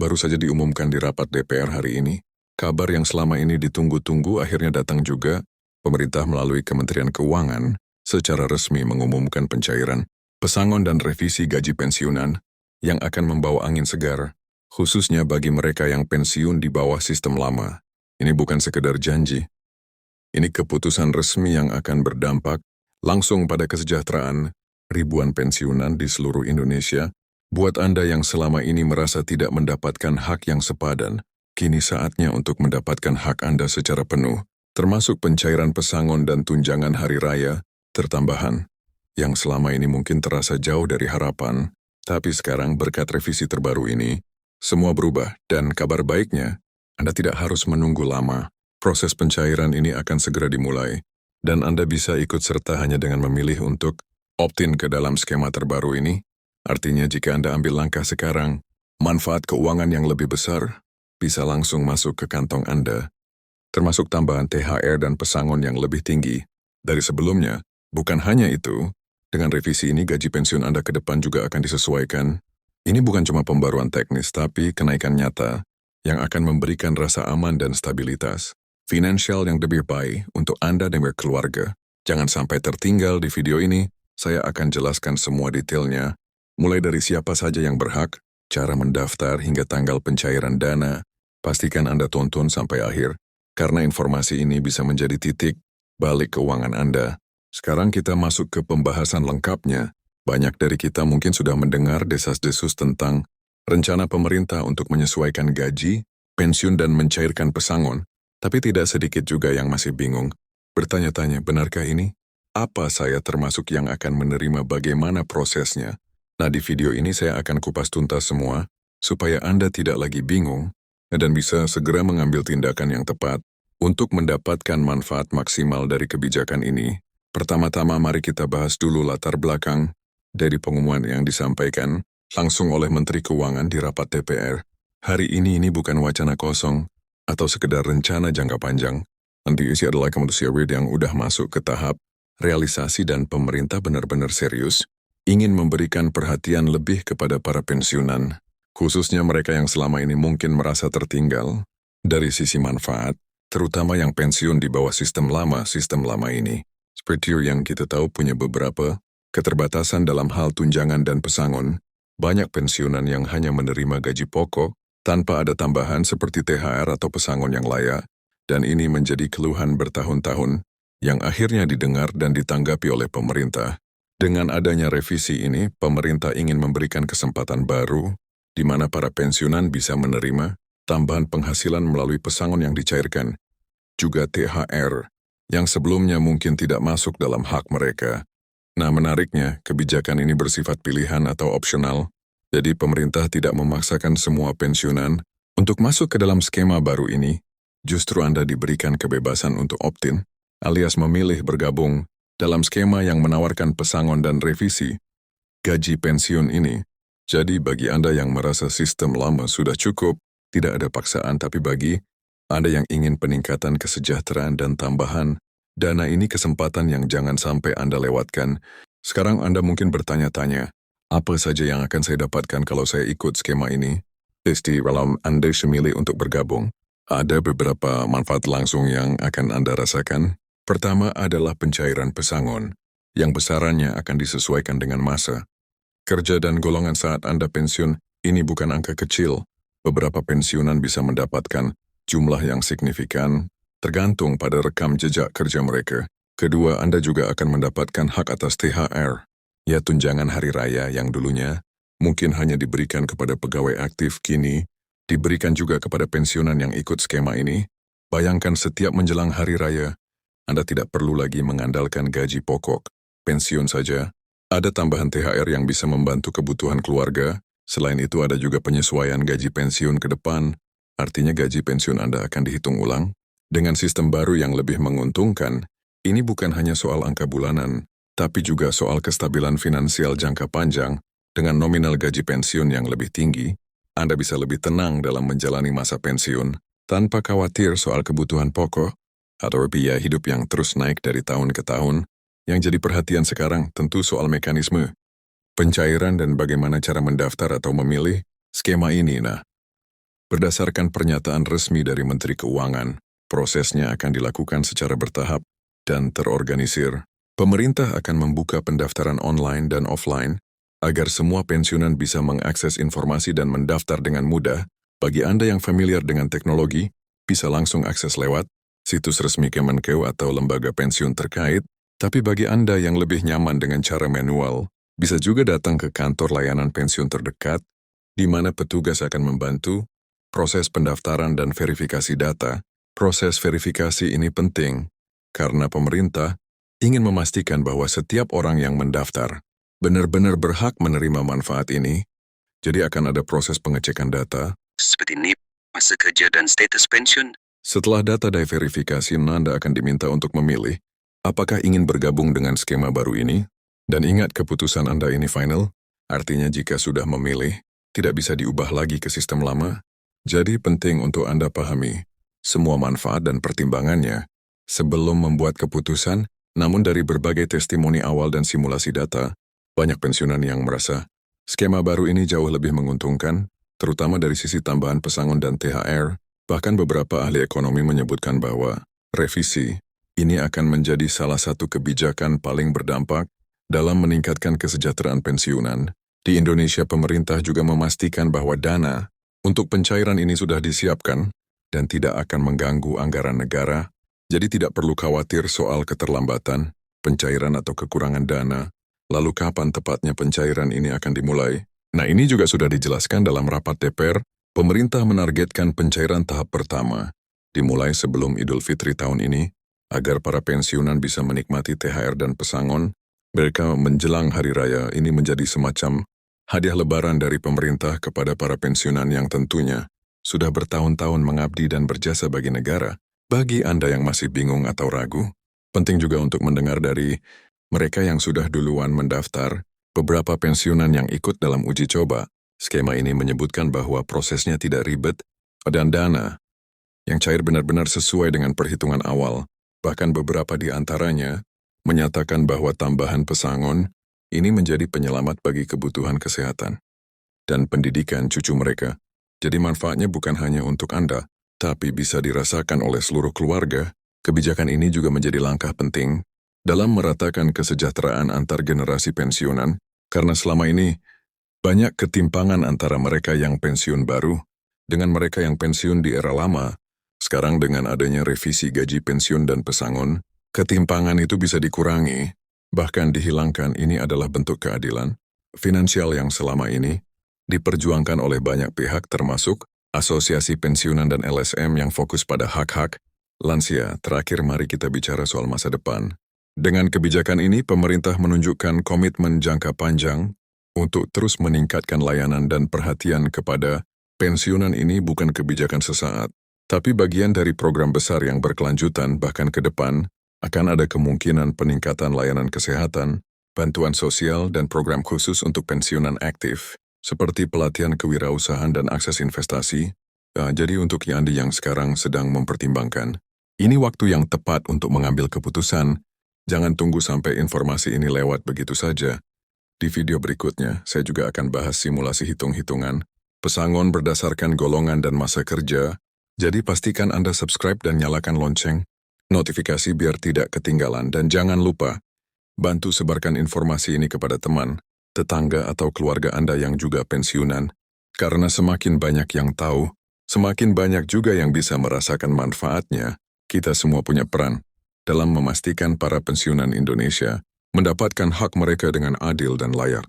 baru saja diumumkan di rapat DPR hari ini. Kabar yang selama ini ditunggu-tunggu akhirnya datang juga. Pemerintah melalui Kementerian Keuangan secara resmi mengumumkan pencairan pesangon dan revisi gaji pensiunan yang akan membawa angin segar, khususnya bagi mereka yang pensiun di bawah sistem lama. Ini bukan sekedar janji. Ini keputusan resmi yang akan berdampak langsung pada kesejahteraan ribuan pensiunan di seluruh Indonesia. Buat Anda yang selama ini merasa tidak mendapatkan hak yang sepadan, kini saatnya untuk mendapatkan hak Anda secara penuh, termasuk pencairan pesangon dan tunjangan hari raya, tertambahan, yang selama ini mungkin terasa jauh dari harapan, tapi sekarang berkat revisi terbaru ini, semua berubah dan kabar baiknya, Anda tidak harus menunggu lama. Proses pencairan ini akan segera dimulai, dan Anda bisa ikut serta hanya dengan memilih untuk opt-in ke dalam skema terbaru ini. Artinya jika Anda ambil langkah sekarang, manfaat keuangan yang lebih besar bisa langsung masuk ke kantong Anda, termasuk tambahan THR dan pesangon yang lebih tinggi dari sebelumnya. Bukan hanya itu, dengan revisi ini gaji pensiun Anda ke depan juga akan disesuaikan. Ini bukan cuma pembaruan teknis, tapi kenaikan nyata yang akan memberikan rasa aman dan stabilitas finansial yang lebih baik untuk Anda dan berkeluarga. Jangan sampai tertinggal di video ini, saya akan jelaskan semua detailnya, mulai dari siapa saja yang berhak, cara mendaftar hingga tanggal pencairan dana. Pastikan Anda tonton sampai akhir, karena informasi ini bisa menjadi titik balik keuangan Anda. Sekarang kita masuk ke pembahasan lengkapnya. Banyak dari kita mungkin sudah mendengar desas-desus tentang rencana pemerintah untuk menyesuaikan gaji, pensiun dan mencairkan pesangon. Tapi tidak sedikit juga yang masih bingung. Bertanya-tanya, benarkah ini? Apa saya termasuk yang akan menerima, bagaimana prosesnya? Nah, di video ini saya akan kupas tuntas semua, supaya Anda tidak lagi bingung, dan bisa segera mengambil tindakan yang tepat untuk mendapatkan manfaat maksimal dari kebijakan ini. Pertama-tama mari kita bahas dulu latar belakang dari pengumuman yang disampaikan langsung oleh Menteri Keuangan di rapat DPR. Hari ini bukan wacana kosong atau sekedar rencana jangka panjang. Nanti isi adalah keputusan yang udah masuk ke tahap realisasi dan pemerintah benar-benar serius ingin memberikan perhatian lebih kepada para pensiunan, khususnya mereka yang selama ini mungkin merasa tertinggal dari sisi manfaat, terutama yang pensiun di bawah sistem lama ini. Seperti yang kita tahu punya beberapa keterbatasan dalam hal tunjangan dan pesangon, banyak pensiunan yang hanya menerima gaji pokok tanpa ada tambahan seperti THR atau pesangon yang layak, dan ini menjadi keluhan bertahun-tahun yang akhirnya didengar dan ditanggapi oleh pemerintah. Dengan adanya revisi ini, pemerintah ingin memberikan kesempatan baru di mana para pensiunan bisa menerima tambahan penghasilan melalui pesangon yang dicairkan, juga THR, yang sebelumnya mungkin tidak masuk dalam hak mereka. Nah, menariknya, kebijakan ini bersifat pilihan atau opsional, jadi pemerintah tidak memaksakan semua pensiunan untuk masuk ke dalam skema baru ini. Justru Anda diberikan kebebasan untuk opt-in, alias memilih bergabung dalam skema yang menawarkan pesangon dan revisi gaji pensiun ini. Jadi bagi Anda yang merasa sistem lama sudah cukup, tidak ada paksaan, tapi bagi Anda yang ingin peningkatan kesejahteraan dan tambahan dana, ini kesempatan yang jangan sampai Anda lewatkan. Sekarang Anda mungkin bertanya-tanya, apa saja yang akan saya dapatkan kalau saya ikut skema ini? Pasti kalau Anda memilih untuk bergabung, ada beberapa manfaat langsung yang akan Anda rasakan. Pertama adalah pencairan pesangon, yang besarannya akan disesuaikan dengan masa kerja dan golongan saat Anda pensiun. Ini bukan angka kecil. Beberapa pensiunan bisa mendapatkan jumlah yang signifikan, tergantung pada rekam jejak kerja mereka. Kedua, Anda juga akan mendapatkan hak atas THR, ya tunjangan hari raya yang dulunya mungkin hanya diberikan kepada pegawai aktif, kini diberikan juga kepada pensiunan yang ikut skema ini. Bayangkan setiap menjelang hari raya, Anda tidak perlu lagi mengandalkan gaji pokok pensiun saja. Ada tambahan THR yang bisa membantu kebutuhan keluarga. Selain itu ada juga penyesuaian gaji pensiun ke depan. Artinya gaji pensiun Anda akan dihitung ulang. Dengan sistem baru yang lebih menguntungkan, ini bukan hanya soal angka bulanan, tapi juga soal kestabilan finansial jangka panjang. Dengan nominal gaji pensiun yang lebih tinggi, Anda bisa lebih tenang dalam menjalani masa pensiun, tanpa khawatir soal kebutuhan pokok atau biaya hidup yang terus naik dari tahun ke tahun. Yang jadi perhatian sekarang tentu soal mekanisme pencairan dan bagaimana cara mendaftar atau memilih skema ini. Nah, Berdasarkan pernyataan resmi dari Menteri Keuangan, prosesnya akan dilakukan secara bertahap dan terorganisir. Pemerintah akan membuka pendaftaran online dan offline agar semua pensiunan bisa mengakses informasi dan mendaftar dengan mudah. Bagi Anda yang familiar dengan teknologi, bisa langsung akses lewat situs resmi Kemenkeu atau lembaga pensiun terkait, tapi bagi Anda yang lebih nyaman dengan cara manual, bisa juga datang ke kantor layanan pensiun terdekat, di mana petugas akan membantu proses pendaftaran dan verifikasi data. Proses verifikasi ini penting karena pemerintah ingin memastikan bahwa setiap orang yang mendaftar benar-benar berhak menerima manfaat ini. Jadi akan ada proses pengecekan data seperti NIP, masa kerja dan status pensiun. Setelah data diverifikasi, Anda akan diminta untuk memilih apakah ingin bergabung dengan skema baru ini. Dan ingat, keputusan Anda ini final, artinya jika sudah memilih, tidak bisa diubah lagi ke sistem lama. Jadi penting untuk Anda pahami semua manfaat dan pertimbangannya sebelum membuat keputusan. Namun dari berbagai testimoni awal dan simulasi data, banyak pensiunan yang merasa skema baru ini jauh lebih menguntungkan, terutama dari sisi tambahan pesangon dan THR. Bahkan beberapa ahli ekonomi menyebutkan bahwa revisi ini akan menjadi salah satu kebijakan paling berdampak dalam meningkatkan kesejahteraan pensiunan. Di Indonesia, pemerintah juga memastikan bahwa dana untuk pencairan ini sudah disiapkan dan tidak akan mengganggu anggaran negara, jadi tidak perlu khawatir soal keterlambatan, pencairan atau kekurangan dana. Lalu kapan tepatnya pencairan ini akan dimulai? Nah, ini juga sudah dijelaskan dalam rapat DPR. Pemerintah menargetkan pencairan tahap pertama dimulai sebelum Idul Fitri tahun ini, agar para pensiunan bisa menikmati THR dan pesangon mereka menjelang Hari Raya. Ini menjadi semacam hadiah lebaran dari pemerintah kepada para pensiunan yang tentunya sudah bertahun-tahun mengabdi dan berjasa bagi negara. Bagi Anda yang masih bingung atau ragu, penting juga untuk mendengar dari mereka yang sudah duluan mendaftar. Beberapa pensiunan yang ikut dalam uji coba skema ini menyebutkan bahwa prosesnya tidak ribet dan dana yang cair benar-benar sesuai dengan perhitungan awal. Bahkan beberapa di antaranya menyatakan bahwa tambahan pesangon ini menjadi penyelamat bagi kebutuhan kesehatan dan pendidikan cucu mereka. Jadi manfaatnya bukan hanya untuk Anda, tapi bisa dirasakan oleh seluruh keluarga. Kebijakan ini juga menjadi langkah penting dalam meratakan kesejahteraan antar generasi pensiunan, karena selama ini banyak ketimpangan antara mereka yang pensiun baru dengan mereka yang pensiun di era lama. Sekarang dengan adanya revisi gaji pensiun dan pesangon, ketimpangan itu bisa dikurangi, bahkan dihilangkan. Ini adalah bentuk keadilan finansial yang selama ini diperjuangkan oleh banyak pihak, termasuk Asosiasi Pensiunan dan LSM yang fokus pada hak-hak lansia. Terakhir, mari kita bicara soal masa depan. Dengan kebijakan ini, pemerintah menunjukkan komitmen jangka panjang untuk terus meningkatkan layanan dan perhatian kepada pensiunan. Ini bukan kebijakan sesaat, tapi bagian dari program besar yang berkelanjutan. Bahkan ke depan akan ada kemungkinan peningkatan layanan kesehatan, bantuan sosial, dan program khusus untuk pensiunan aktif, seperti pelatihan kewirausahaan dan akses investasi. Jadi untuk Anda yang sekarang sedang mempertimbangkan, ini waktu yang tepat untuk mengambil keputusan. Jangan tunggu sampai informasi ini lewat begitu saja. Di video berikutnya, saya juga akan bahas simulasi hitung-hitungan pesangon berdasarkan golongan dan masa kerja. Jadi pastikan Anda subscribe dan nyalakan lonceng notifikasi biar tidak ketinggalan. Dan jangan lupa, bantu sebarkan informasi ini kepada teman, tetangga, atau keluarga Anda yang juga pensiunan. Karena semakin banyak yang tahu, semakin banyak juga yang bisa merasakan manfaatnya. Kita semua punya peran dalam memastikan para pensiunan Indonesia mendapatkan hak mereka dengan adil dan layak.